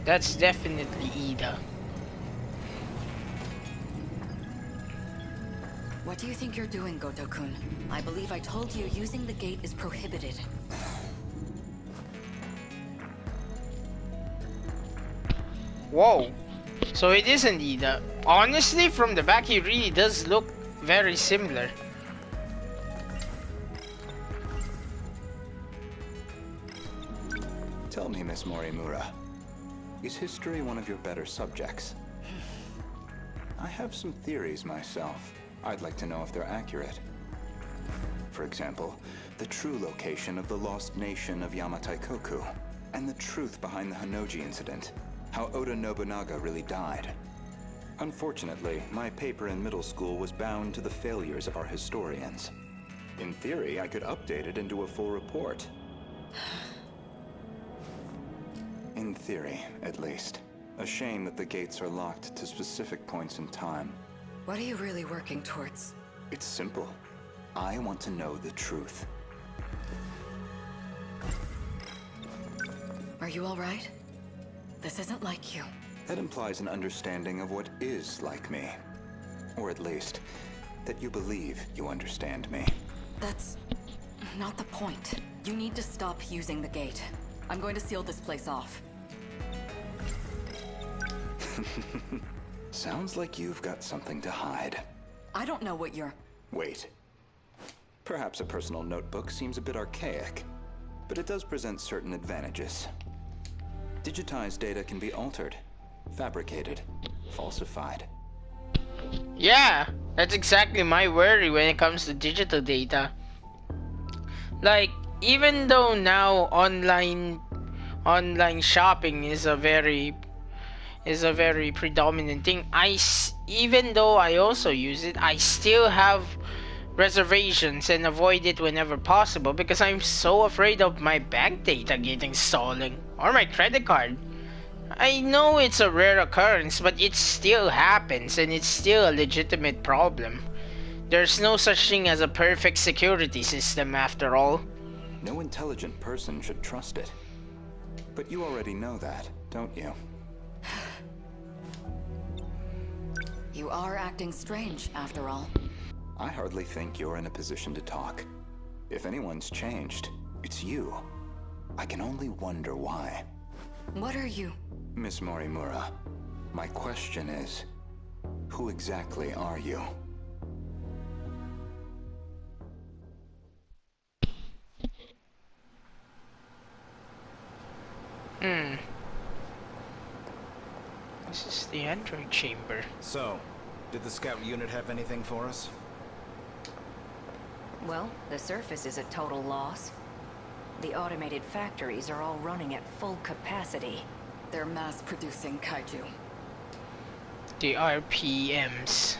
That's definitely Ida. What do you think you're doing, Goto-kun? I believe I told you using the gate is prohibited. Whoa. So it isn't Ida. Honestly, from the back, he really does look very similar. Tell me, Miss Morimura, is history one of your better subjects? I have some theories myself. I'd like to know if they're accurate. For example, the true location of the lost nation of Yamataikoku, and the truth behind the Hanoji incident, how Oda Nobunaga really died. Unfortunately, my paper in middle school was bound to the failures of our historians. In theory, I could update it into a full report. In theory, at least. A shame that the gates are locked to specific points in time. What are you really working towards? It's simple. I want to know the truth. Are you all right? This isn't like you. That implies an understanding of what is like me. Or at least, that you believe you understand me. That's not the point. You need to stop using the gate. I'm going to seal this place off. Sounds like you've got something to hide. I don't know what you're... Wait. Perhaps a personal notebook seems a bit archaic, but it does present certain advantages. Digitized data can be altered, fabricated, falsified. Yeah, that's exactly my worry when it comes to digital data. Like, even though now online shopping is a very predominant thing, even though I also use it, I still have reservations and avoid it whenever possible because I'm so afraid of my bank data getting stolen or my credit card. I know it's a rare occurrence, but it still happens and it's still a legitimate problem. There's no such thing as a perfect security system after all. No intelligent person should trust it. But you already know that, don't you? You are acting strange, after all. I hardly think you're in a position to talk. If anyone's changed, it's you. I can only wonder why. What are you? Miss Morimura, my question is, who exactly are you? This is the android chamber. So, did the scout unit have anything for us? Well, the surface is a total loss. The automated factories are all running at full capacity. They're mass-producing kaiju. The RPMs.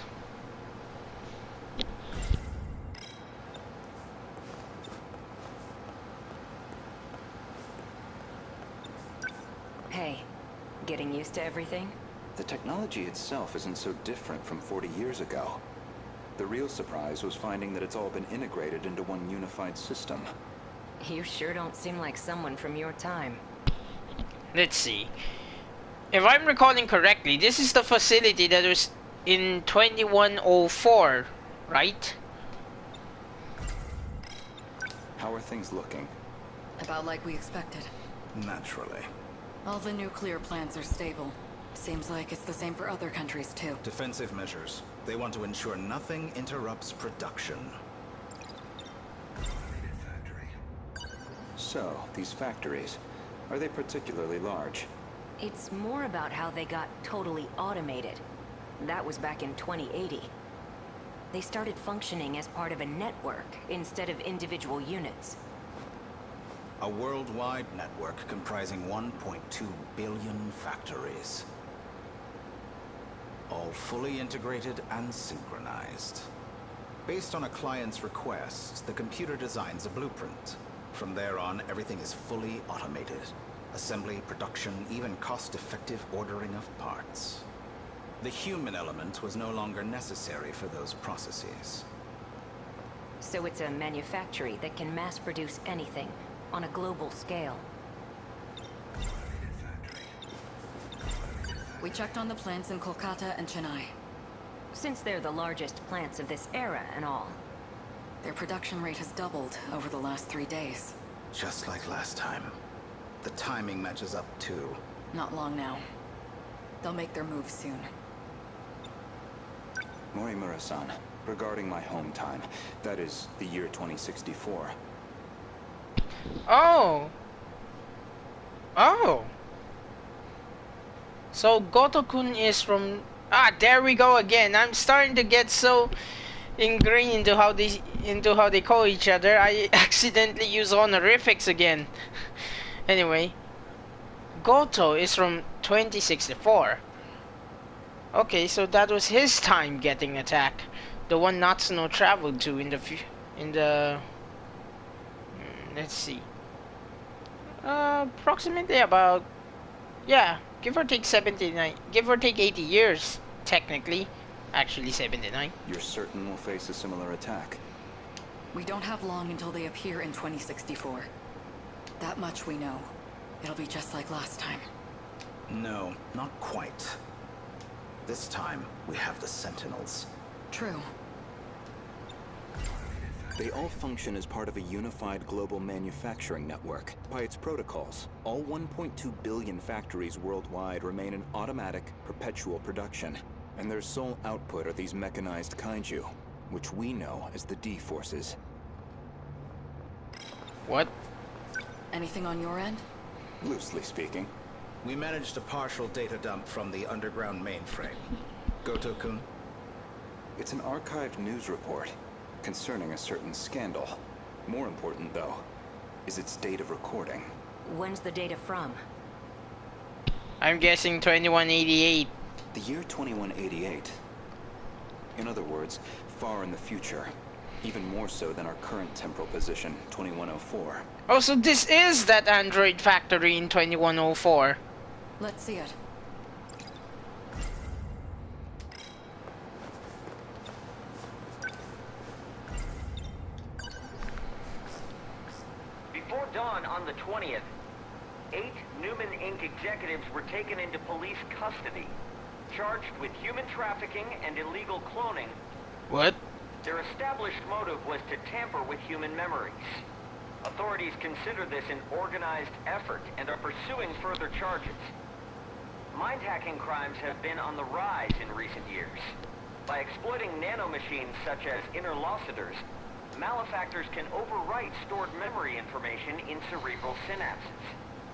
Hey, getting used to everything? The technology itself isn't so different from 40 years ago. The real surprise was finding that it's all been integrated into one unified system. You sure don't seem like someone from your time. Let's see. If I'm recalling correctly, this is the facility that was in 2104, right? How are things looking? About like we expected. Naturally. All the nuclear plants are stable. Seems like it's the same for other countries, too. Defensive measures. They want to ensure nothing interrupts production. So, these factories, are they particularly large? It's more about how they got totally automated. That was back in 2080. They started functioning as part of a network instead of individual units. A worldwide network comprising 1.2 billion factories. All fully integrated and synchronized. Based on a client's request, the computer designs a blueprint. From there on, everything is fully automated. Assembly, production, even cost-effective ordering of parts. The human element was no longer necessary for those processes. So it's a manufactory that can mass produce anything on a global scale. We checked on the plants in Kolkata and Chennai. Since they're the largest plants of this era and all. Their production rate has doubled over the last 3 days. Just like last time. The timing matches up too. Not long now. They'll make their move soon. Morimura-san, regarding my home time, that is the year 2064. Oh. Oh. So Goto-kun is from... Ah, there we go again. I'm starting to get so ingrained into how they call each other. I accidentally use honorifics again. Anyway, Goto is from 2064. Okay, so that was his time getting attacked. The one Natsuno traveled to let's see. Approximately about, yeah, give or take 79, give or take 80 years, technically. Actually 79. You're certain we'll face a similar attack? We don't have long until they appear in 2064. That much we know. It'll be just like last time. No, not quite. This time, we have the Sentinels. True. They all function as part of a unified global manufacturing network. By its protocols, all 1.2 billion factories worldwide remain in automatic, perpetual production. And their sole output are these mechanized kaiju, which we know as the D-Forces. What? Anything on your end? Loosely speaking. We managed a partial data dump from the underground mainframe. Goto-kun? It's an archived news report concerning a certain scandal. More important, though, is its date of recording. When's the data from? I'm guessing 2188. The year 2188. In other words, far in the future. Even more so than our current temporal position, 2104. Oh, so this is that android factory in 2104. Let's see it. Before dawn on the 20th, 8 Newman Inc. executives were taken into police custody, charged with human trafficking and illegal cloning. What? Their established motive was to tamper with human memories. Authorities consider this an organized effort and are pursuing further charges. Mind-hacking crimes have been on the rise in recent years. By exploiting nanomachines such as interlocutors, malefactors can overwrite stored memory information in cerebral synapses.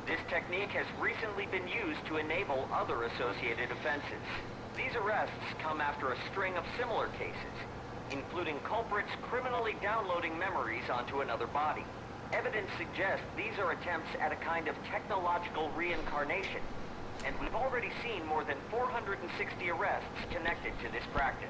This technique has recently been used to enable other associated offenses. These arrests come after a string of similar cases, including culprits criminally downloading memories onto another body. Evidence suggests these are attempts at a kind of technological reincarnation, and we've already seen more than 460 arrests connected to this practice.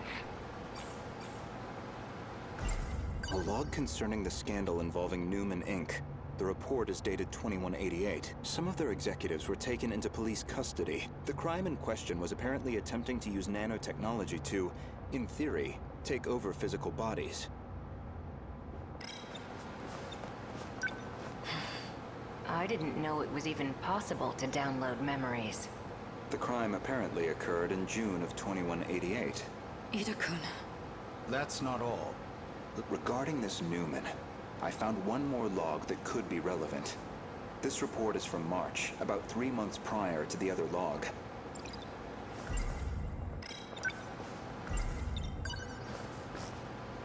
A log concerning the scandal involving Newman Inc. The report is dated 2188. Some of their executives were taken into police custody. The crime in question was apparently attempting to use nanotechnology to, in theory, take over physical bodies. I didn't know it was even possible to download memories. The crime apparently occurred in June of 2188. Ida-kun. That's not all. Regarding this Newman, I found one more log that could be relevant. This report is from March, about 3 months prior to the other log.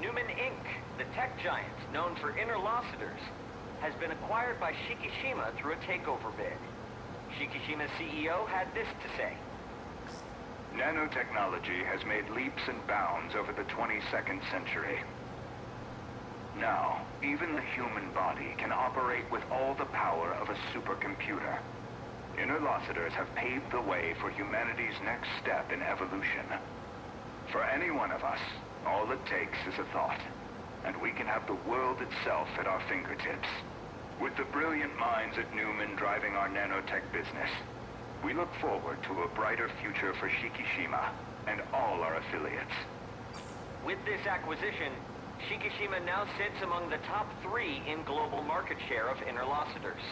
Newman Inc., the tech giant known for interlocutors, has been acquired by Shikishima through a takeover bid. Shikishima's CEO had this to say. Nanotechnology has made leaps and bounds over the 22nd century. Now, even the human body can operate with all the power of a supercomputer. Interlocutors have paved the way for humanity's next step in evolution. For any one of us, all it takes is a thought, and we can have the world itself at our fingertips. With the brilliant minds at Newman driving our nanotech business, we look forward to a brighter future for Shikishima and all our affiliates. With this acquisition, Shikishima now sits among the top 3 in global market share of interlocutors.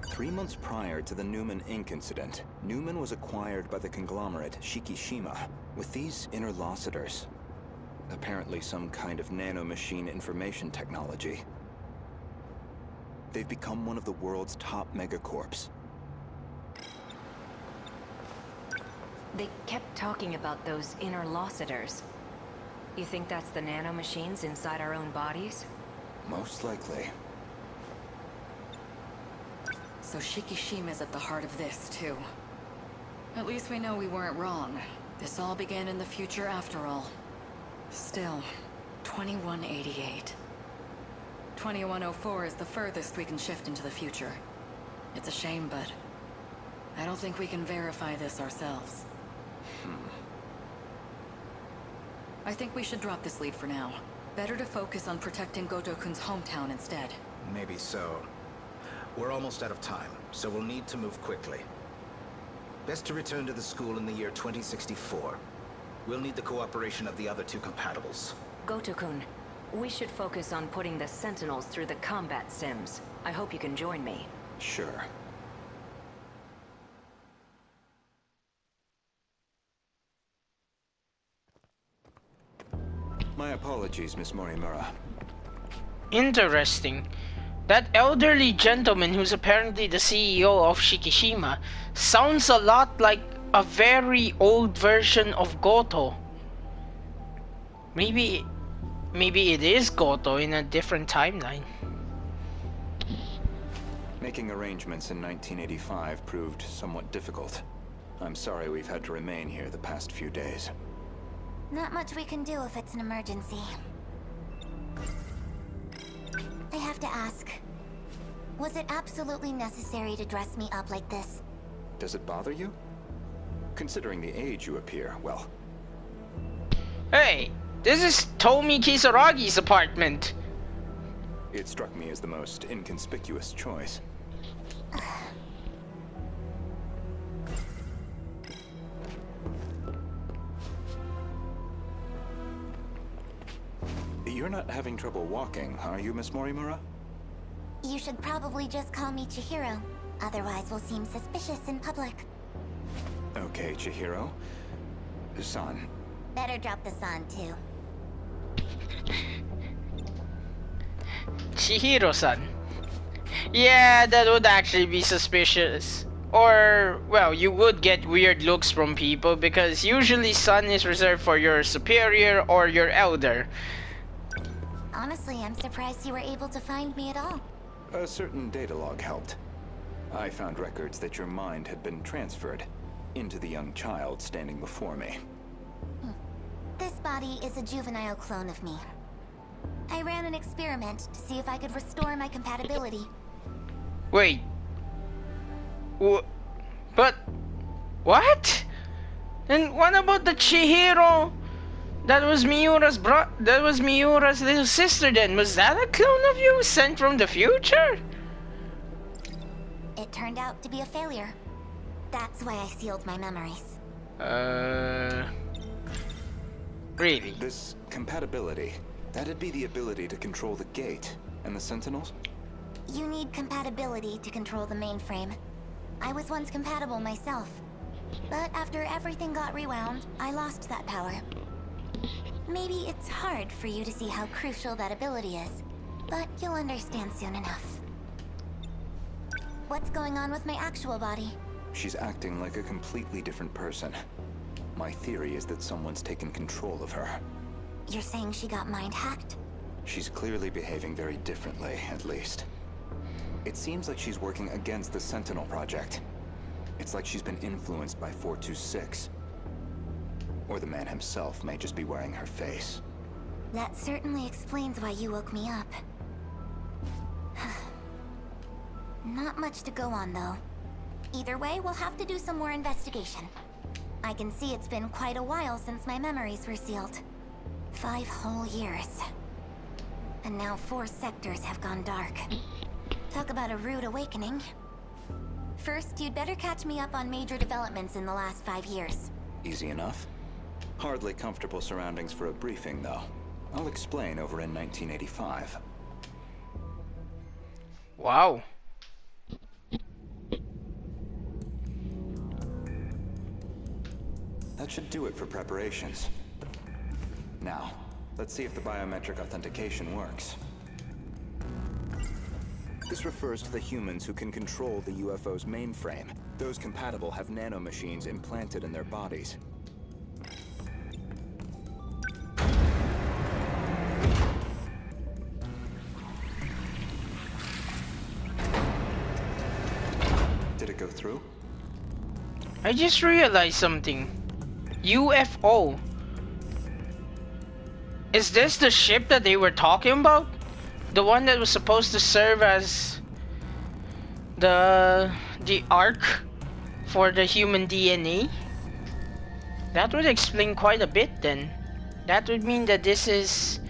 3 months prior to the Newman Inc. incident, Newman was acquired by the conglomerate Shikishima with these interlocutors. Apparently some kind of nanomachine information technology. They've become one of the world's top megacorps. They kept talking about those interlocutors. You think that's the nanomachines inside our own bodies? Most likely. So Shikishima's at the heart of this, too. At least we know we weren't wrong. This all began in the future after all. Still, 2188. 2104 is the furthest we can shift into the future. It's a shame, but I don't think we can verify this ourselves. I think we should drop this lead for now. Better to focus on protecting Gotokun's hometown instead. Maybe so. We're almost out of time, so we'll need to move quickly. Best to return to the school in the year 2064. We'll need the cooperation of the other 2 compatibles. Gotokun, we should focus on putting the Sentinels through the combat sims. I hope you can join me. Sure. My apologies, Miss Morimura. Interesting. That elderly gentleman who's apparently the CEO of Shikishima sounds a lot like a very old version of Goto. Maybe it is Goto in a different timeline. Making arrangements in 1985 proved somewhat difficult. I'm sorry we've had to remain here the past few days. Not much we can do if it's an emergency. I have to ask, was it absolutely necessary to dress me up like this? Does it bother you? Considering the age you appear, well... Hey, this is Tomi Kisaragi's apartment. It struck me as the most inconspicuous choice. You're not having trouble walking, are you, Miss Morimura? You should probably just call me Chihiro. Otherwise we'll seem suspicious in public. Okay, Chihiro. San. Better drop the san, too. Chihiro-san. Yeah, that would actually be suspicious. Or, well, you would get weird looks from people because usually san is reserved for your superior or your elder. Honestly, I'm surprised you were able to find me at all. A certain data log helped. I found records that your mind had been transferred into the young child standing before me. This body is a juvenile clone of me. I ran an experiment to see if I could restore my compatibility. Wait. But... what? And what about the Chihiro? That was Miura's little sister then. Was that a clone of you sent from the future? It turned out to be a failure. That's why I sealed my memories. Really? This compatibility, that'd be the ability to control the gate and the Sentinels? You need compatibility to control the mainframe. I was once compatible myself. But after everything got rewound, I lost that power. Maybe it's hard for you to see how crucial that ability is, but you'll understand soon enough. What's going on with my actual body? She's acting like a completely different person. My theory is that someone's taken control of her. You're saying she got mind-hacked? She's clearly behaving very differently, at least. It seems like she's working against the Sentinel project. It's like she's been influenced by 426. Or the man himself may just be wearing her face. That certainly explains why you woke me up. Not much to go on, though. Either way, we'll have to do some more investigation. I can see it's been quite a while since my memories were sealed. 5 whole years. And now 4 sectors have gone dark. Talk about a rude awakening. First, you'd better catch me up on major developments in the last 5 years. Easy enough. Hardly comfortable surroundings for a briefing, though. I'll explain over in 1985. Wow. That should do it for preparations. Now, let's see if the biometric authentication works. This refers to the humans who can control the UFO's mainframe. Those compatible have nanomachines implanted in their bodies. Did it go through? I just realized something. UFO. Is this the ship that they were talking about? The one that was supposed to serve as the ark for the human DNA? That would explain quite a bit then. That would mean that this is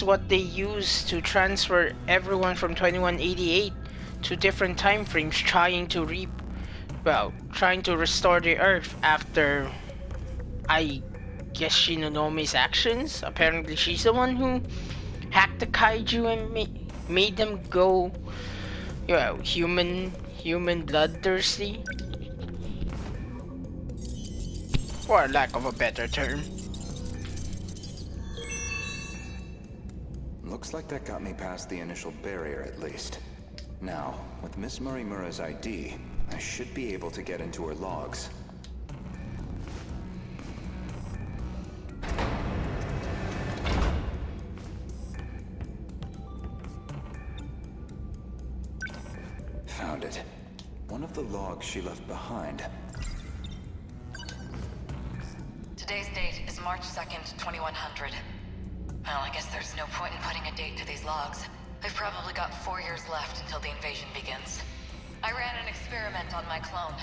what they use to transfer everyone from 2188 to different time frames, trying to restore the Earth after, I guess, Shinonomi's actions. Apparently she's the one who hacked the kaiju and made them go, human bloodthirsty, for lack of a better term. Looks like that got me past the initial barrier, at least. Now, with Miss Morimura's ID, I should be able to get into her logs. Found it. One of the logs she left behind. Today's date is March 2nd, 2100. Well, I guess there's no point in putting a date to these logs. We've probably got 4 years left until the invasion begins. I ran an experiment on my clone.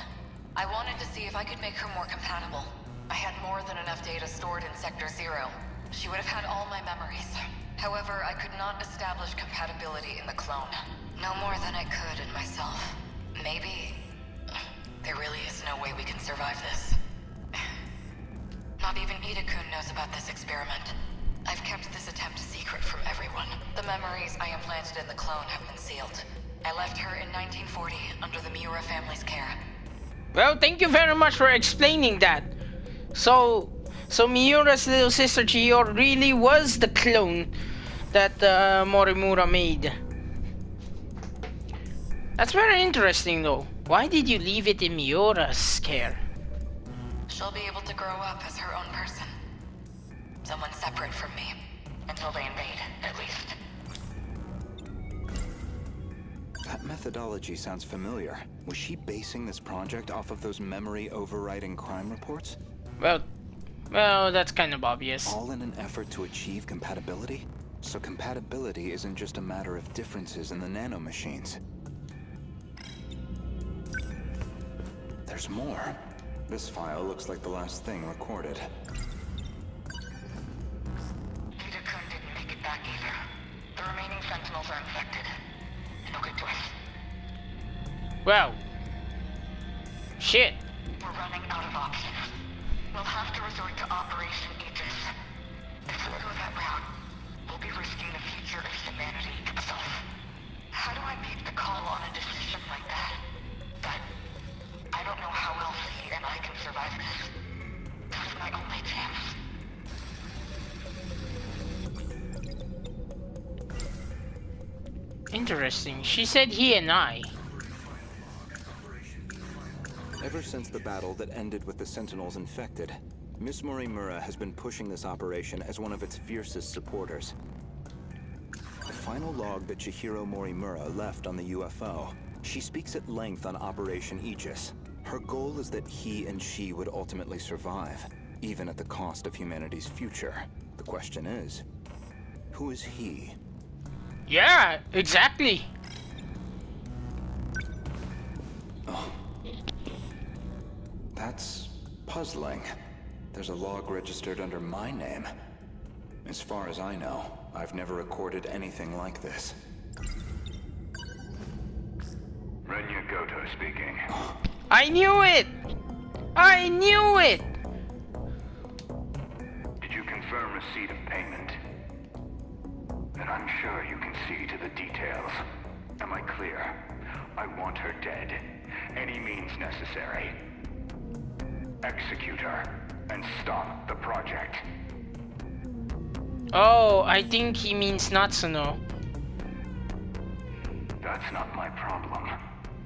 I wanted to see if I could make her more compatible. I had more than enough data stored in Sector 0. She would have had all my memories. However, I could not establish compatibility in the clone. No more than I could in myself. Maybe there really is no way we can survive this. Not even Ida-kun knows about this experiment. I've kept this attempt secret from everyone. The memories I implanted in the clone have been sealed. I left her in 1940 under the Miura family's care. Well, thank you very much for explaining that. So Miura's little sister Chiyo really was the clone that Morimura made. That's very interesting though. Why did you leave it in Miura's care? She'll be able to grow up as her own person. Someone separate from me. Until they invade, at least. That methodology sounds familiar. Was she basing this project off of those memory overriding crime reports? Well, that's kind of obvious. All in an effort to achieve compatibility? So compatibility isn't just a matter of differences in the nanomachines. There's more. This file looks like the last thing recorded. Ida-kun didn't make it back either. The remaining Sentinels are infected. No good to us. Well, shit. We're running out of options. We'll have to resort to Operation Aegis. If we go that route, we'll be risking the future of humanity itself. How do I make the call on a decision like that? But I don't know how else he and I can survive this. This is my only chance. Interesting. She said he and I. Ever since the battle that ended with the Sentinels infected, Miss Morimura has been pushing this operation as one of its fiercest supporters. The final log that Chihiro Morimura left on the UFO, she speaks at length on Operation Aegis. Her goal is that he and she would ultimately survive, even at the cost of humanity's future. The question is, who is he? Yeah, exactly. Oh. That's puzzling. There's a log registered under my name. As far as I know, I've never recorded anything like this. Renya speaking. I knew it! I knew it! Did you confirm receipt of payment? Then I'm sure you can see to the details. Am I clear? I want her dead. Any means necessary. Execute her and stop the project. Oh, I think he means Natsuno. That's not my problem.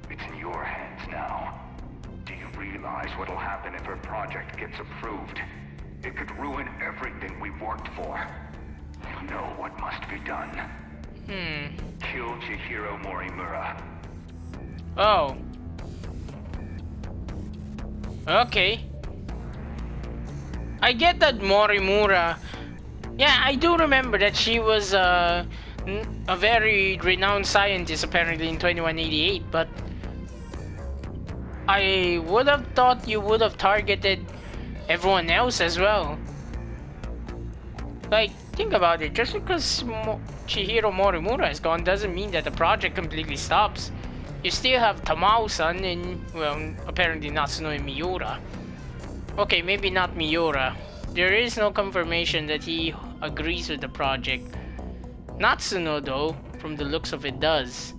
It's in your hands now. Do you realize what'll happen if her project gets approved? It could ruin everything we've worked for. You know what must be done. Kill Chihiro Morimura. Oh. Okay. I get that Morimura. Yeah, I do remember that she was a very renowned scientist apparently in 2188, but I would have thought you would have targeted everyone else as well. Like, think about it, just because Chihiro Morimura is gone doesn't mean that the project completely stops. You still have Tamao-san and, well, apparently Natsuno and Miura. Okay, maybe not Miura. There is no confirmation that he agrees with the project. Natsuno, though, from the looks of it, does.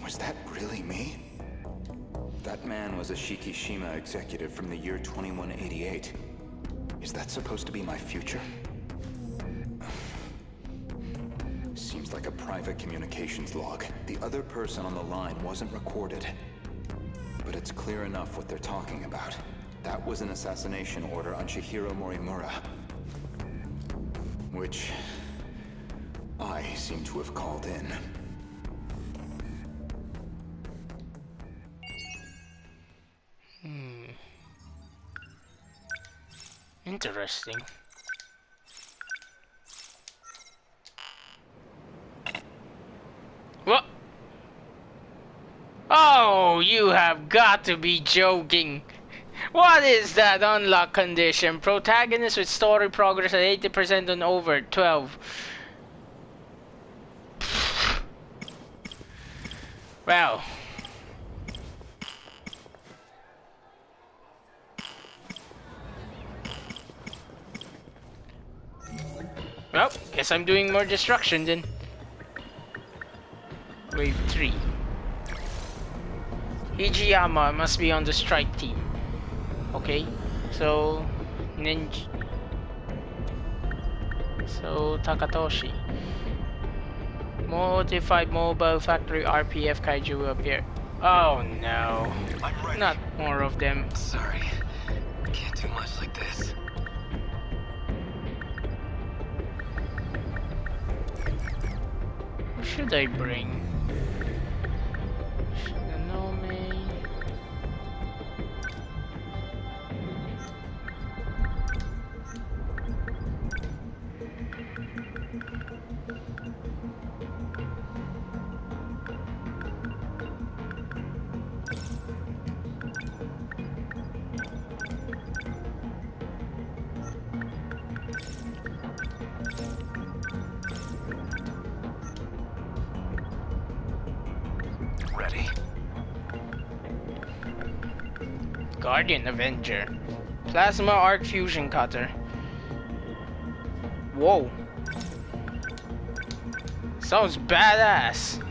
Was that really me? That man was a Shikishima executive from the year 2188. Is that supposed to be my future? Seems like a private communications log. The other person on the line wasn't recorded. But it's clear enough what they're talking about. That was an assassination order on Chihiro Morimura. Which I seem to have called in. Interesting. What? Oh, you have got to be joking. What is that unlock condition? Protagonist with story progress at 80% on over 12. Well. Well, guess I'm doing more destruction then. Wave 3. Hijiyama must be on the strike team. Okay, so Ninja. So Takatoshi. Modified mobile factory RPF kaiju will appear. Oh no. I'm ready. Not more of them. Sorry. Can't do much like this. What should I bring? Shinonome. Ready. Guardian Avenger. Plasma Arc Fusion Cutter. Whoa. Sounds badass.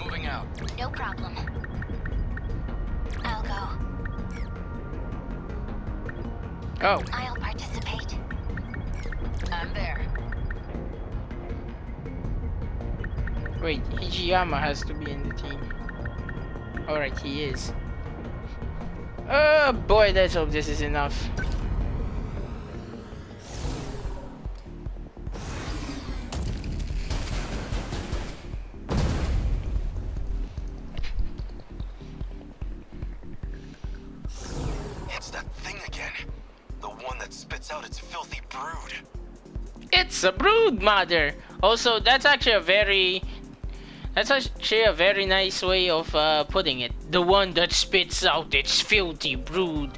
Moving out. No problem. I'll go. Oh. I'll participate. I'm there. Wait, Hijiyama has to be in the team. Alright, he is. Oh boy, let's hope this is enough. It's that thing again. The one that spits out its filthy brood. It's a brood mother. Also, that's actually a very nice way of putting it. The one that spits out its filthy brood.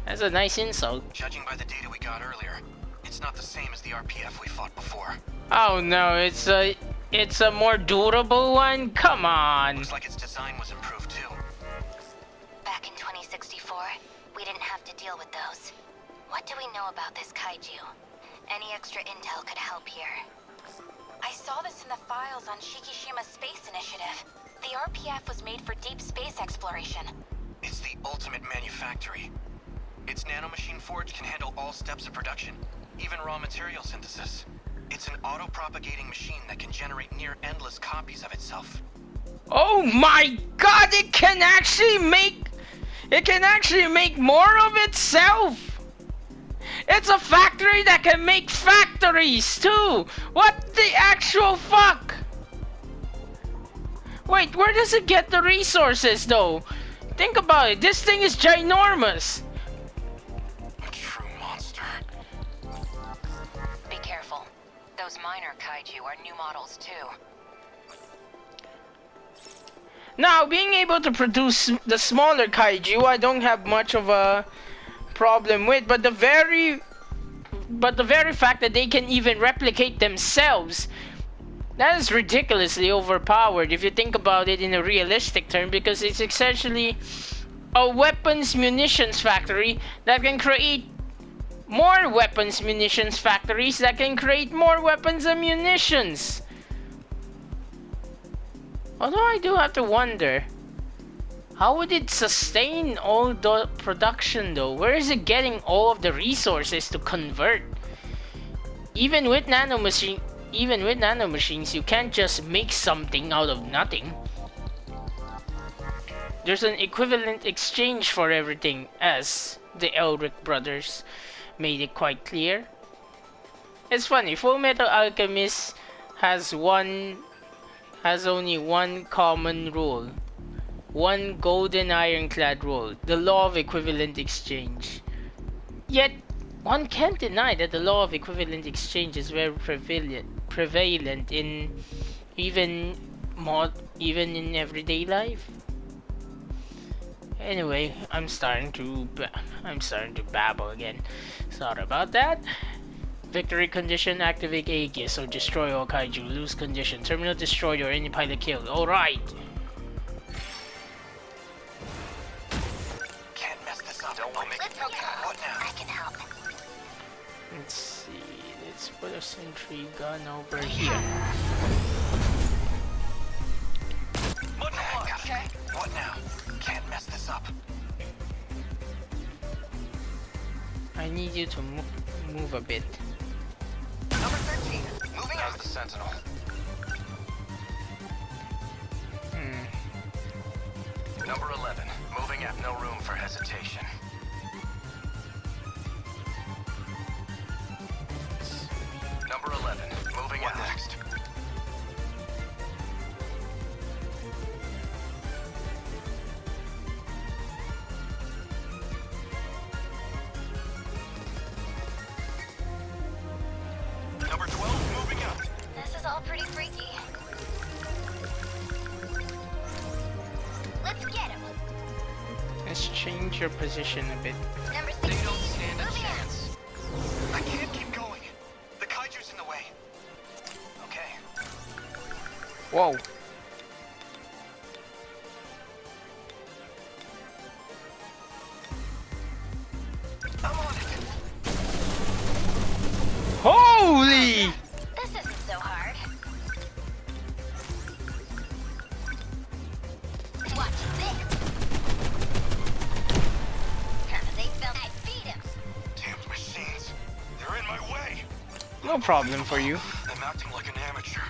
That's a nice insult. Judging by the data we got earlier, it's not the same as the RPF we fought before. Oh no, it's a more durable one? Come on. Looks like its design was improved too. Back in 2064, we didn't have to deal with those. What do we know about this kaiju? Any extra intel could help here. I saw this in the files on Shikishima's space initiative. The RPF was made for deep space exploration. It's the ultimate manufactory. Its nanomachine forge can handle all steps of production, even raw material synthesis. It's an auto-propagating machine that can generate near-endless copies of itself. Oh my god, it can actually make more of itself! It's a factory that can make factories too! What the actual fuck? Wait, where does it get the resources though? Think about it, this thing is ginormous! A true monster. Be careful. Those minor kaiju are new models too. Now, being able to produce the smaller kaiju, I don't have much of a problem with, but the very fact that they can even replicate themselves, that is ridiculously overpowered if you think about it in a realistic term, because it's essentially a weapons munitions factory that can create more weapons munitions factories that can create more weapons and munitions. Although I do have to wonder, how would it sustain all the production though? Where is it getting all of the resources to convert? Even with nanomachines, you can't just make something out of nothing. There's an equivalent exchange for everything, as the Elric brothers made it quite clear. It's funny, Full Metal Alchemist has only one common rule. One golden ironclad rule, the law of equivalent exchange. Yet, one can't deny that the law of equivalent exchange is very prevalent in even in everyday life. Anyway, I'm starting to babble again. Sorry about that. Victory condition, activate Aegis or destroy all kaiju. Lose condition, terminal destroyed or any pilot killed. Alright. Can't mess this up. Don't make it. Let's go. What now? I can help. Let's see. Let's put a sentry gun over here. What now? Okay. What now? Can't mess this up. I need you to move a bit. Number 13. Moving out. The Sentinel. Number 11. Moving out. No room for hesitation. Number 11. Moving out. Next. Number 12. Moving out. This is all pretty freaky. Let's get him. Let's change your position a bit. Number They 16. don't stand a Moving out. chance. I can't keep going. The kaiju's in the way. Okay. Whoa. I'm on it. Holy! This isn't so hard. Watch this. They felt I beat him. Damn machines. They're in my way. No problem for you. I'm acting like an amateur.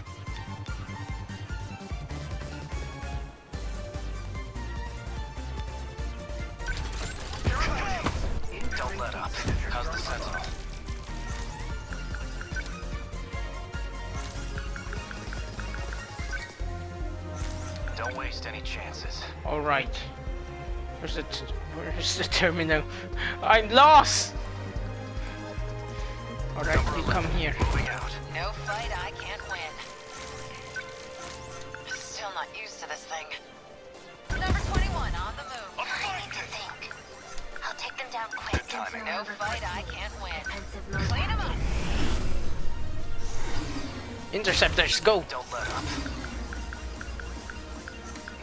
chances. All right. Where's the terminal? I'm lost. All right, you come here. Moving out. No fight I can't win. Still not used to this thing. Number 21 on the move. I need to think. I'll take them down quick. timing. No fight I can't win. Clean them up. Interceptors, go. Don't let up.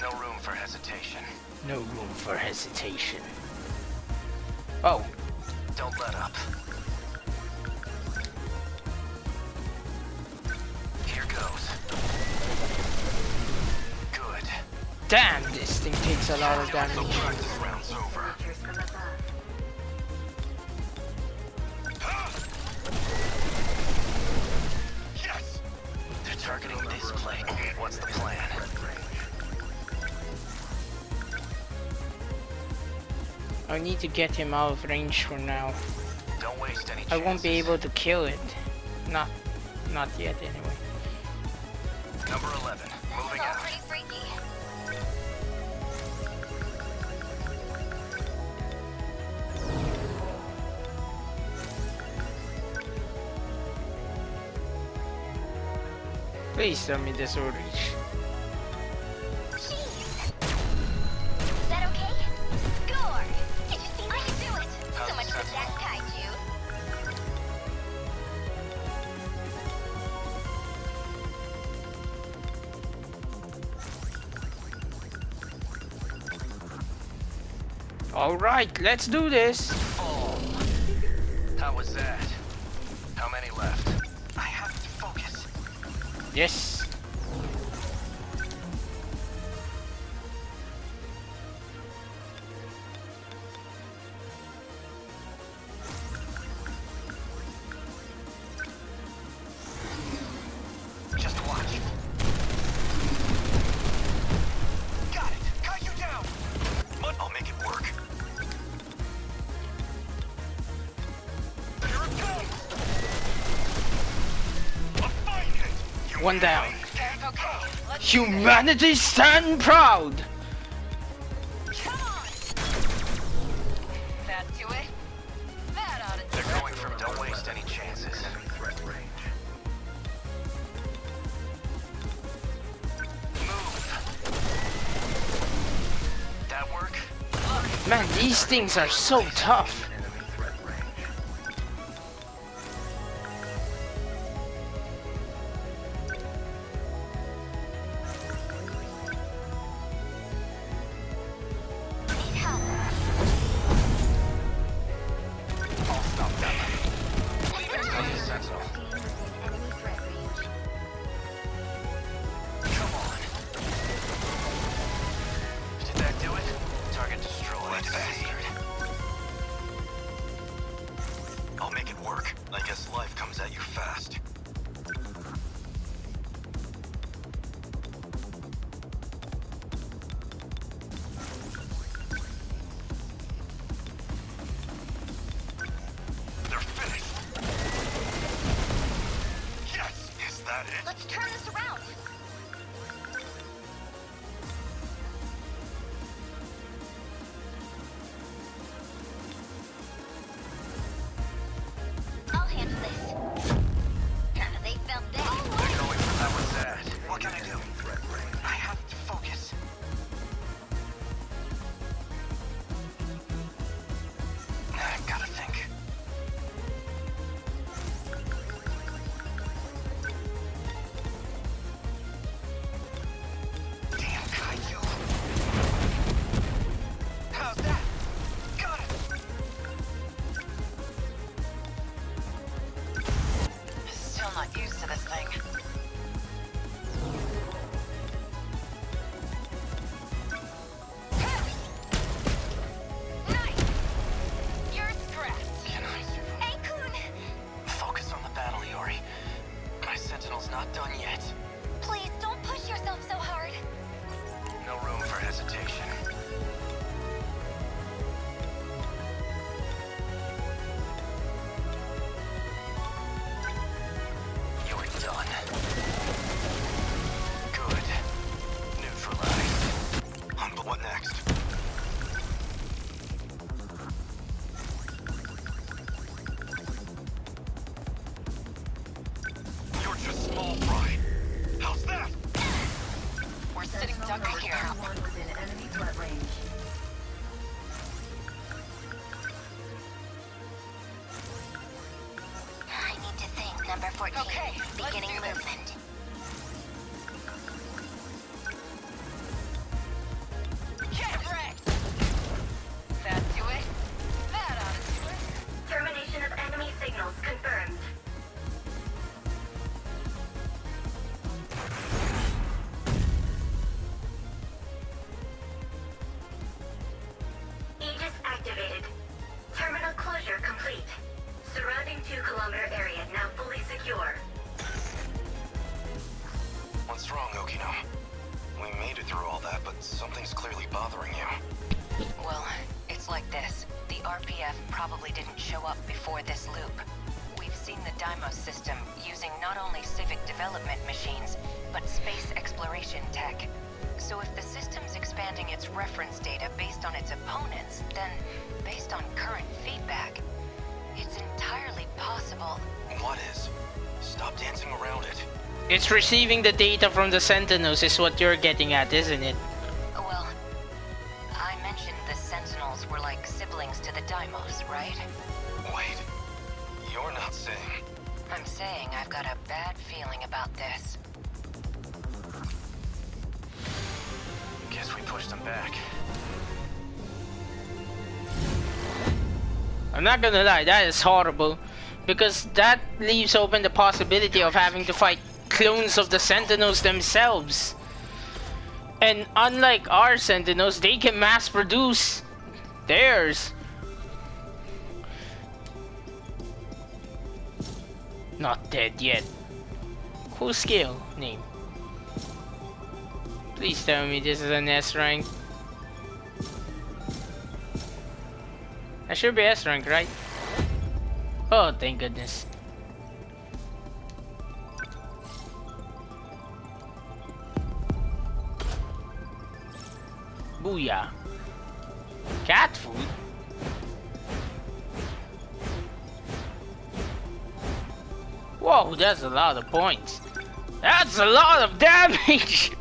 No room for hesitation. No room for hesitation. Oh, Don't let up. Here goes. Good. damn, this thing takes a lot of damage. Practice round's over. Yes! They're targeting this plate. What's the plan? I need to get him out of range for now. Don't waste any chances. I won't be able to kill it. Not yet anyway. Number 11. Moving all out. pretty freaky. Please tell me this will reach. Jeez. Is that okay? Score! Did you see I can do it? How's So much the for Sentinel? that, Kaiju. Alright, let's do this. Oh. How was that? How many left? I have to focus. Yes. Just watch. Got it. Cut you down. I'll make it work. Here it comes. A fine hit. One down. Okay, let's Humanity stand proud. come on. That do it? That ought to do They're it. going from don't waste any chances. Move. That work? Man, these things are so tough. Need help. I'll stop them. Tell the Sentinel. Enemy threat range. Come on. Did that do it? Target destroyed. I'll make it work. I guess life comes at you fast. They're finished. Yes! Is that it? Let's turn this around. I'll handle this. They felt that. They're going for that was that. What can I do? I have to focus. I gotta think. Number 14. Okay, let's Beginning do this. movement. Get wrecked! That do it? That ought to do it. Termination of enemy signals confirmed. Aegis activated. Terminal closure complete. Surrounding 2-kilometer area now fully secure. What's wrong, Okino? We made it through all that, but something's clearly bothering you. Well, it's like this. The RPF probably didn't show up before this loop. We've seen the Deimos system using not only civic development machines, but space exploration tech. So if the system's expanding its reference data based on its opponents, then based on current feedback, it's entirely possible. What is? Stop dancing around it. It's receiving the data from the Sentinels is what you're getting at, isn't it? Well, I mentioned the Sentinels were like siblings to the Deimos, right? Wait. You're not saying... I'm saying I've got a bad feeling about this. Guess we pushed them back. I'm not gonna lie, that is horrible. Because that leaves open the possibility of having to fight clones of the Sentinels themselves. And unlike our Sentinels, they can mass produce theirs. Not dead yet. Cool skill name. Please tell me this is an S rank. I should be S rank, right? Oh, thank goodness. Booyah. Cat food? Whoa, that's a lot of points. That's a lot of damage!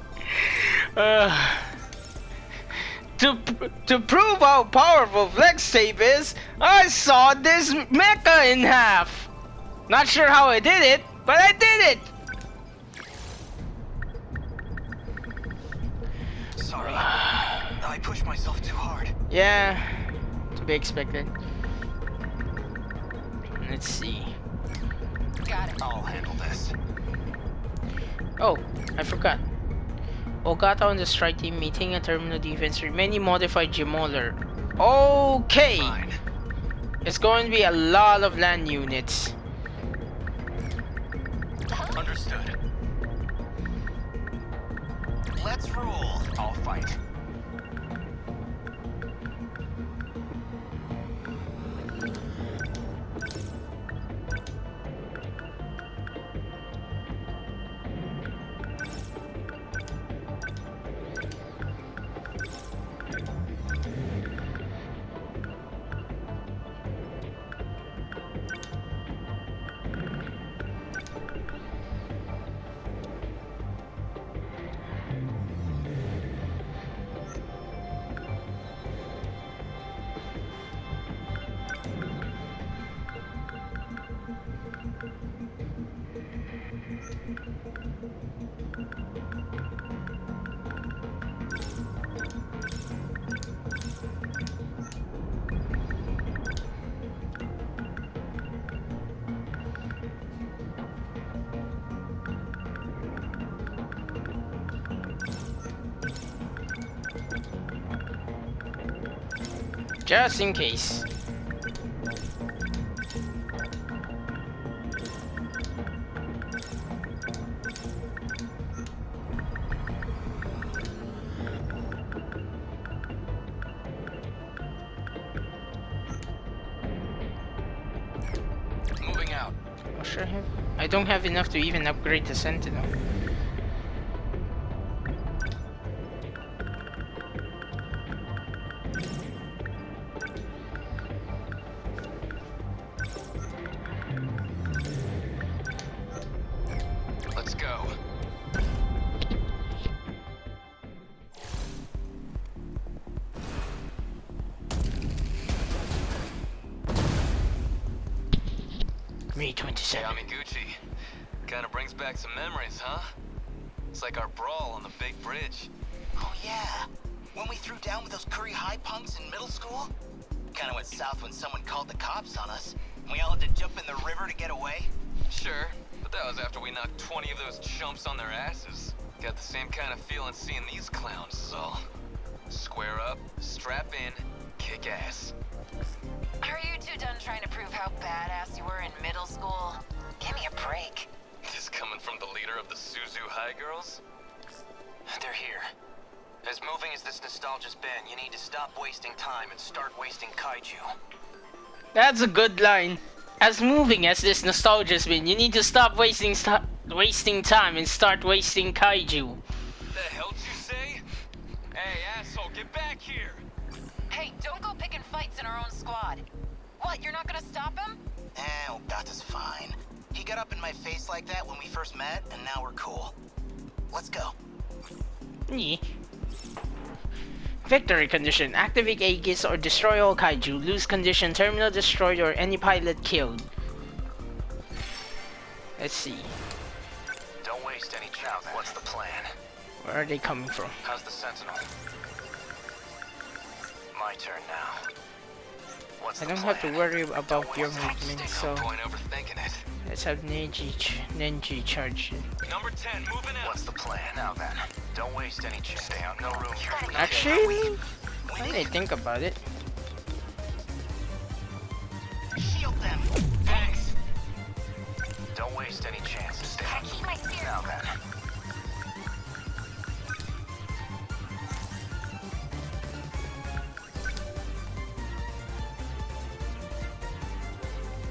To prove how powerful Flex Tape is, I sawed this mecha in half. Not sure how I did it, but I did it! Sorry. I pushed myself too hard. Yeah, to be expected. Let's see. Got it. I'll handle this. Oh, I forgot. Ogata on the strike team meeting a terminal defense with many modified Gemolar. Okay! Fine. It's going to be a lot of land units. Understood. Let's roll. I'll fight. Just in case. Moving out. I don't have enough to even upgrade the Sentinel. Let's go. Me 27. Yamiguchi, Kinda brings back some memories, huh? It's like our brawl on the big bridge. Oh yeah, when we threw down with those Curry High punks in middle school? Kinda went south when someone called the cops on us. We all had to jump in the river to get away. Sure, but that was after we knocked 20 of those chumps on their asses. Got the same kind of feeling seeing these clowns is all. Square up, strap in, kick ass. Are you two done trying to prove how badass you were in middle school? Give me a break. This coming from the leader of the Suzu High Girls? They're here. As moving as this nostalgia's been, you need to stop wasting time and start wasting kaiju. That's a good line. As moving as this nostalgia's been, you need to stop wasting time and start wasting kaiju. The hell did you say? Hey, asshole, get back here! Hey, don't go picking fights in our own squad. What, you're not gonna stop him? Ogata's fine. He got up in my face like that when we first met, and now we're cool. Let's go. Yeah. Victory condition. Activate Aegis or destroy all kaiju. Lose condition. Terminal destroyed or any pilot killed. Let's see. Don't waste any chance. What's the plan? Where are they coming from? How's the Sentinel? My turn now. What's I the don't plan? have to worry about your movement, so No point overthinking it. let's have Nenji charge it. Number 10, moving out. What's the plan? Now then, don't waste any chance. Stay on. No room for Actually, when I think about it, Shield them. Thanks. Don't waste any chances. Stay on. Keep my spirit. Now then.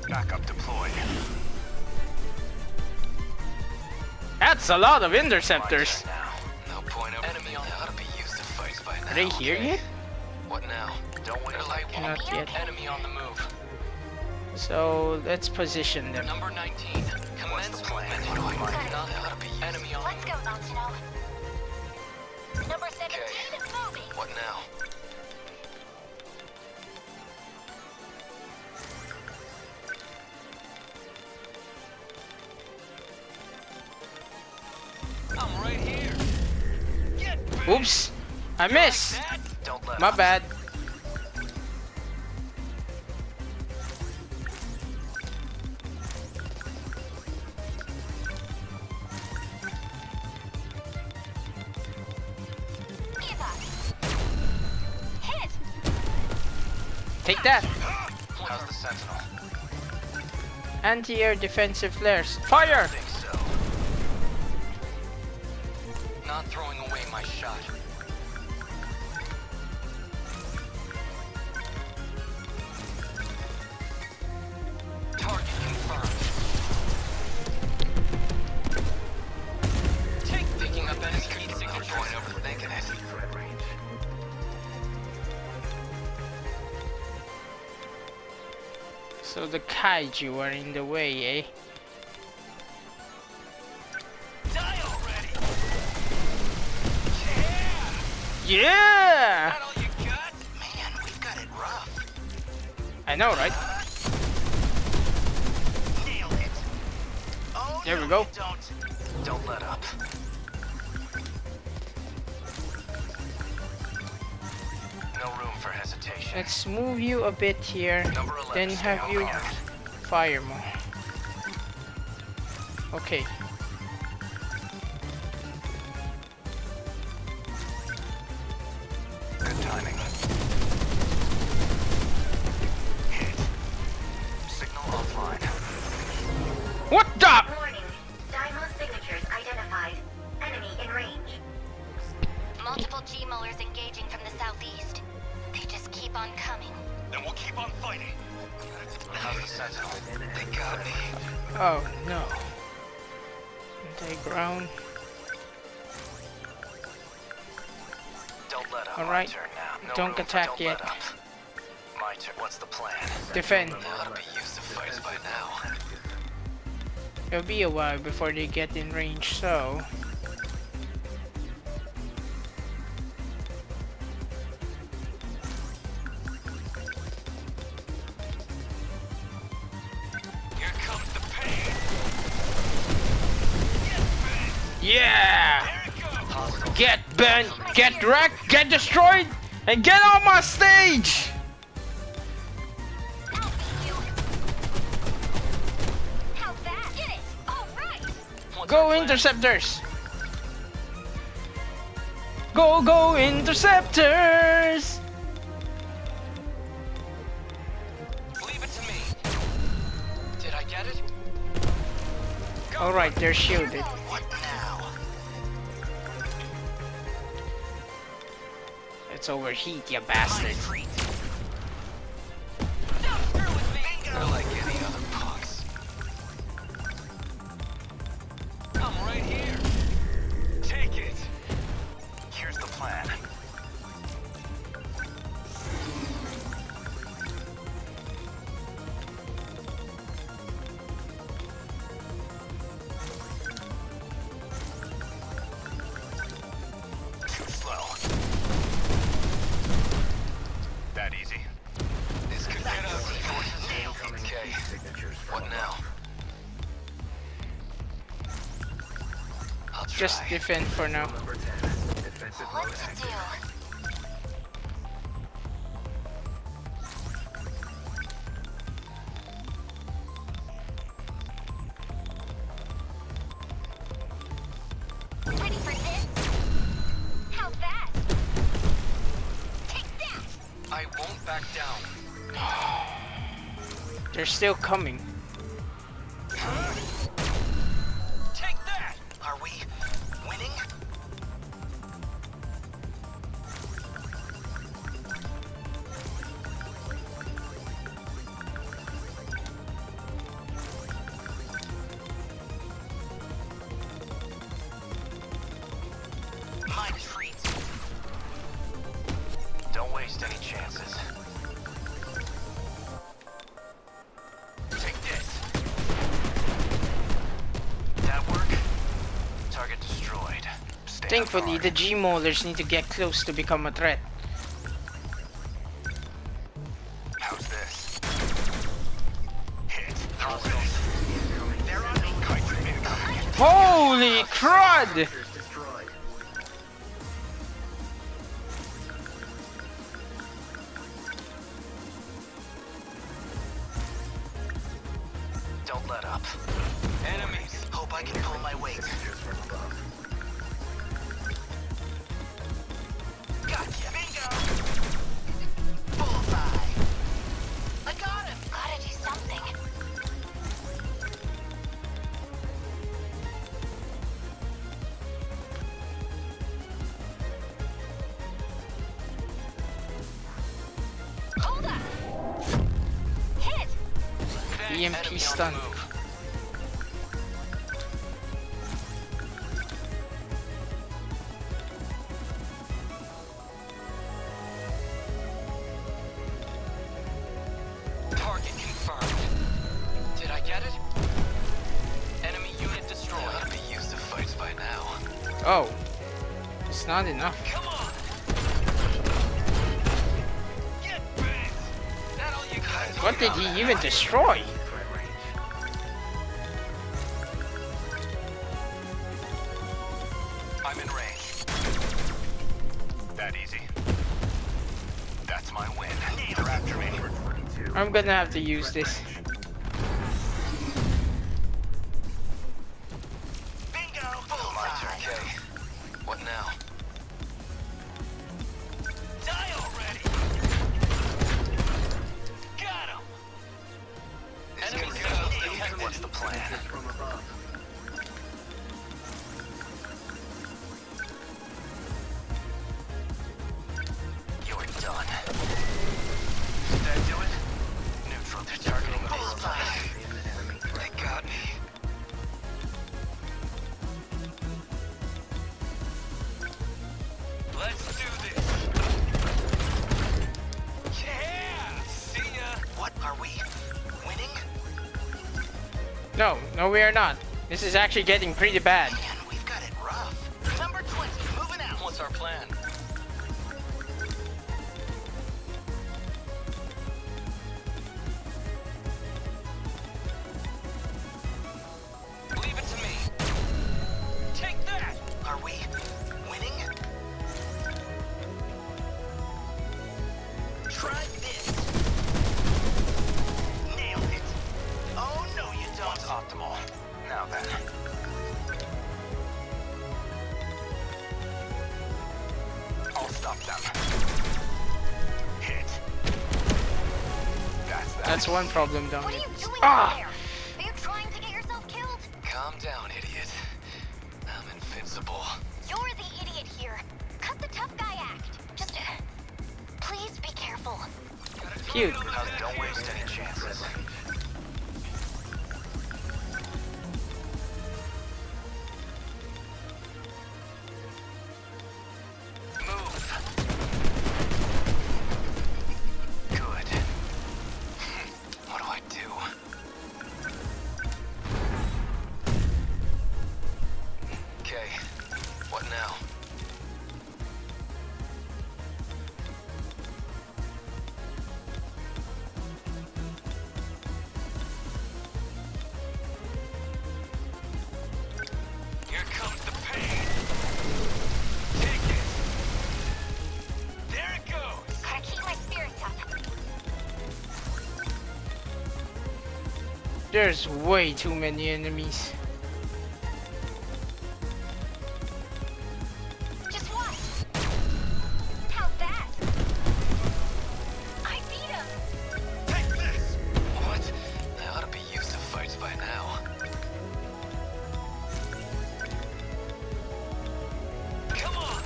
Backup deployed. that's a lot of interceptors. Now. No point overthinking it. Ought to be used to fights by now. Are they here yet? What now? Don't waste They're like any Not yet. enemy on the move. So let's position them. Number 19, commence the plan? movement. What do I Nothing ought to be used. Enemy on Let's the go, move. Sentinel. Number 17 is moving. What now? I'm right here. Get back. Oops, I missed. That? Don't let My up. bad. Eva. Hit. Take that. How's the Sentinel? Anti-air defensive flares. Fire! Think so. Not throwing away my shot. Target confirmed. Take picking up enemy heat signature. Point overthinking it. So the kaiju are in the way, eh? Die already! Yeah! That all you got? Man, we've got it rough. I know, right? Nailed it. Oh, There no, we go. you don't. Don't let up. No room for hesitation. Let's move you a bit here, Number 11, then stay have on you guard. fire more. Okay. Good timing. Hit. Signal offline. What the? Warning. Daimo signatures identified. Enemy in range. Multiple G-Mullers engaging from the southeast. They just keep on coming. Then we'll keep on fighting. How's the Sentinel? They got me. Oh no. Anti-ground. Don't let up. Alright. My turn now. No Don't room for attack don't yet. let up. My turn. What's the plan? Defend. They ought to be used to fights by now. It'll be a while before they get in range, so... Here comes the pain. Yeah! Get bent, get wrecked, get destroyed, and get on my stage! How's that? Get it! All right! Go interceptors! Go interceptors! Leave it to me. Did I get it? Alright, they're shielded. What now? Let's overheat, you bastard. They're like any other punks. I'm right here. Take it. Here's the plan. Too slow. That easy. This could get ugly. Okay. What now? I'll try. Just defend for now. What's the deal? Ready for this? How's that? Take that! I won't back down. They're still coming. Take that! Are we winning? My treat. Don't waste any chances. Take this. That work? Target destroyed. Stay Thankfully, on the guard. G-Molars need to get close to become a threat. How's this? Hit. They're on me. Holy crud! Don't let up. Enemies. Hope I can pull my weight. Gotcha. Bingo. Bullseye. I got him. Gotta do something. Hold up! Hit! EMP stun. Target confirmed. Did I get it? Enemy unit destroyed. Ought to be used to fights by now. Oh. It's not enough. Come on! Get bent! That all you guys? What did he even destroy? I'm in range. That easy. That's my win. They're after me. I'm gonna have to use this. Bingo! Bullseye. What now? Die already! Got him! Enemy detected. What's the plan? You're done. Did that do it? Neutral. They're targeting bullseye. They got me. Let's do this. Yeah! See ya! What are we? Winning? No, we are not. This is actually getting pretty bad. Man, we've got it rough. Number 20, moving out. What's our plan? Leave it to me. Take that! Try this. Nailed it. Oh, no, you don't. What's optimal? Now then. I'll stop them. Hit. That's that. That's one problem, What don't are you it? doing Ah! out there? Are you trying to get yourself killed? Calm down, idiot. I'm invincible. You're the idiot here. Cut the tough guy act. Just, please be careful. Phew. Don't waste any chances. Move. Good. What do I do? Okay. What now? Here comes the pain. Take it. There it goes. Gotta keep my spirits up. There's way too many enemies. Just watch. How's that? I beat him. Take this. What? I ought to be used to fights by now. Come on.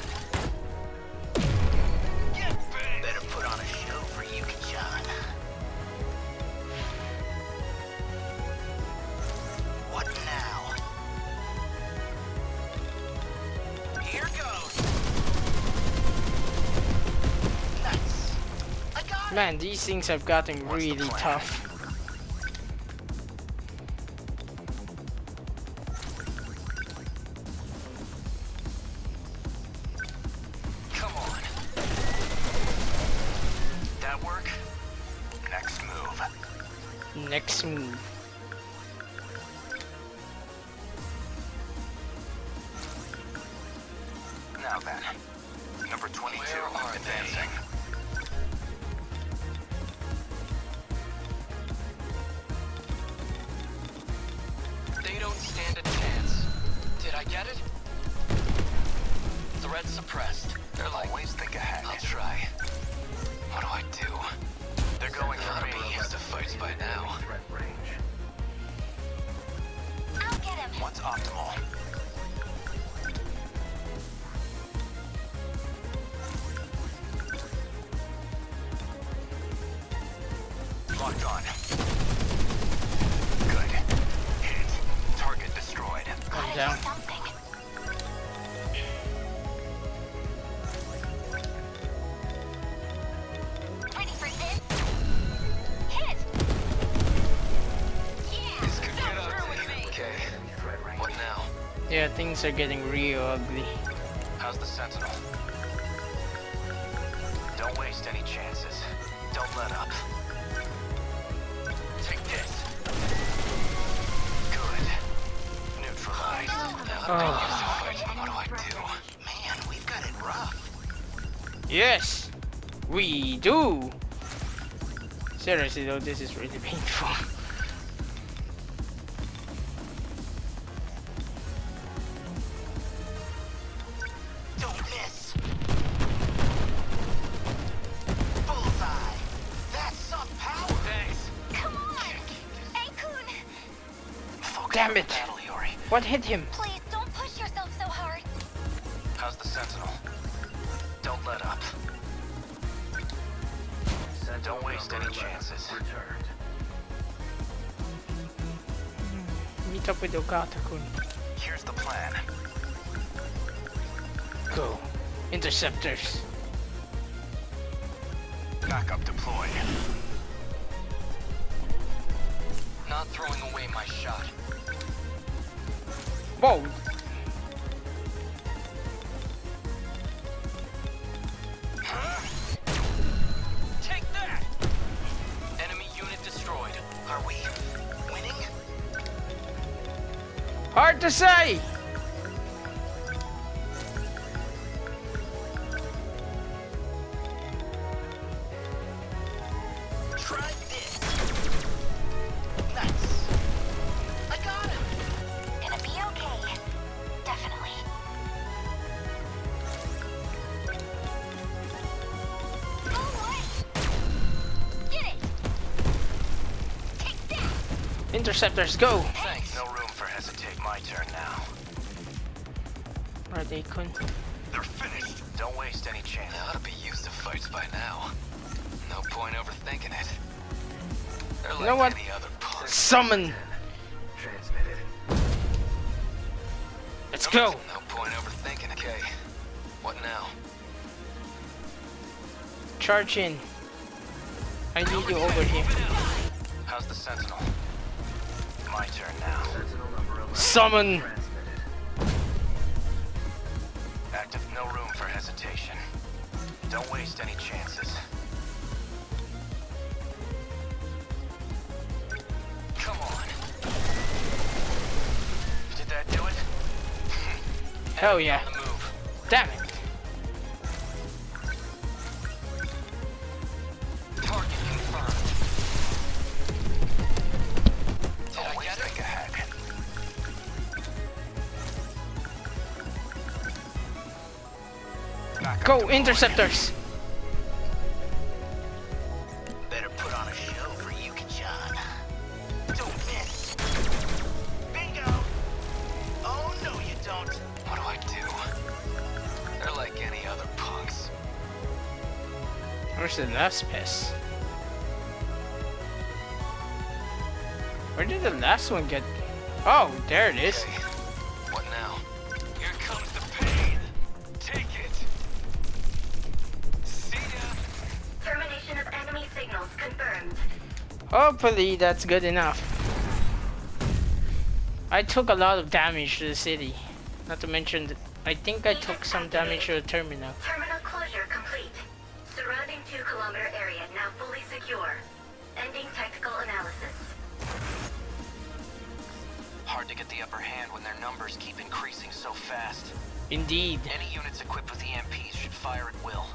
Get banged. Better put on a show for Yuki-chan. What now? Here goes. Nice. I got it. Man, these things have gotten What's the really plan? tough. Come on. That work? Next move. Next move. Now then. Number 22. Where are advancing. They don't stand a chance. Did I get it? Threat suppressed. They're like, Always think ahead. I'll try. What do I do? They're going for me. Used to fights by now. I'll get him. What's optimal? Locked on. Good. Hit. Target destroyed. Calm Gotta down. do something. Ready for this? Hit! Yeah! This could get Go through ugly. with me! Okay. What now? Yeah, things are getting real ugly. How's the Sentinel? Don't waste any chances. Don't let up. Take this. Good. Neutralized. Oh. What do I do? Man, we've got it rough. Yes, we do. Seriously though, this is really painful. Don't miss. Bullseye. That's some power. Thanks. Come on! Akun! Focus Damn on the it. battle, Yori. What hit him? Please, don't push yourself so hard. How's the Sentinel? Don't let up. Don't waste any chances. Meet up with Okata-kun. Here's the plan. Go. Interceptors. Backup deployed. Not throwing away my shot. Whoa. Take that! Enemy unit destroyed. Are we winning? Hard to say. Try this. Nice. I got him. Gonna be okay. Definitely. Alright! Get it! Take that! Interceptors, go! Thanks. No room for hesitate. My turn now. Are they con? They're finished. Don't waste any chance. They ought to be used to fights by now. No point overthinking it. They're like You know what? any other punk. Summon! Transmitted. Let's go! No point overthinking it. Okay. What now? Charge in. I need you over here. How's the Sentinel? My turn now. Sentinel number 11. Summon! Transmitted. Active, no room for hesitation. Don't waste any chances. Come on. Did that do it? Hell yeah. On the move. Damn it! Target confirmed. Did I get it? Ahead. Back up Go, to interceptors! better put on a show for Yuki-chan. Don't miss. Bingo! Oh, no you don't. What do I do? They're like any other punks. Where's the last piss? Where did the last one get? Oh, there it is. Okay. What now? Here comes the pain. Take it. See ya. Termination of enemy signals confirmed. Hopefully that's good enough. I took a lot of damage to the city. Not to mention that I think I took some damage to the terminal. Terminal closure complete. Surrounding 2-kilometer area now fully secure. Ending technical analysis. Hard to get the upper hand when their numbers keep increasing so fast. Indeed. Any units equipped with EMPs should fire at will.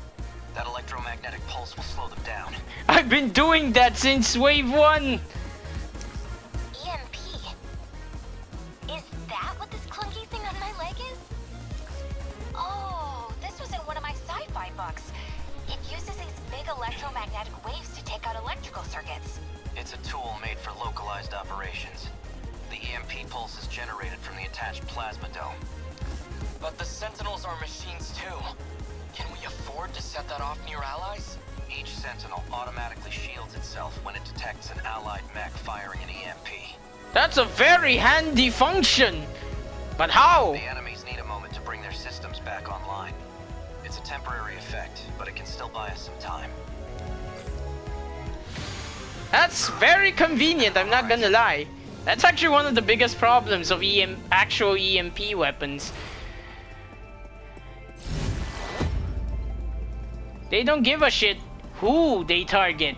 That electromagnetic pulse will slow them down. I've been doing that since wave 1! EMP. Is that what this clunky thing on my leg is? Oh, this was in one of my sci-fi books. It uses these big electromagnetic waves to take out electrical circuits. It's a tool made for localized operations. The EMP pulse is generated from the attached plasma dome. But the Sentinels are machines too. Can we afford to set that off near allies? Each Sentinel automatically shields itself when it detects an allied mech firing an EMP. That's a very handy function! But how? The enemies need a moment to bring their systems back online. It's a temporary effect, but it can still buy us some time. That's very convenient, I'm not gonna lie. That's actually one of the biggest problems of actual EMP weapons. They don't give a shit who they target.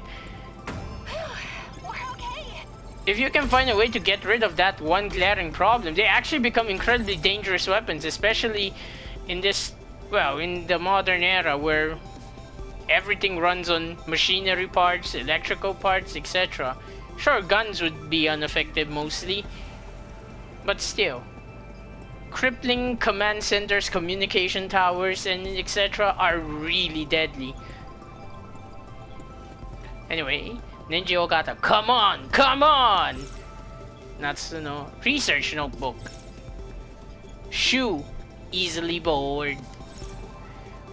We're okay. If you can find a way to get rid of that one glaring problem, they actually become incredibly dangerous weapons, especially in this, well, in the modern era where everything runs on machinery parts, electrical parts, etc. Sure, guns would be ineffective mostly, but still. Crippling command centers, communication towers, and etc. are really deadly. Anyway, Ninja Ogata, come on, come on! Natsuno, research notebook. Shu, easily bored.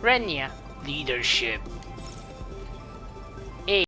Renya, leadership.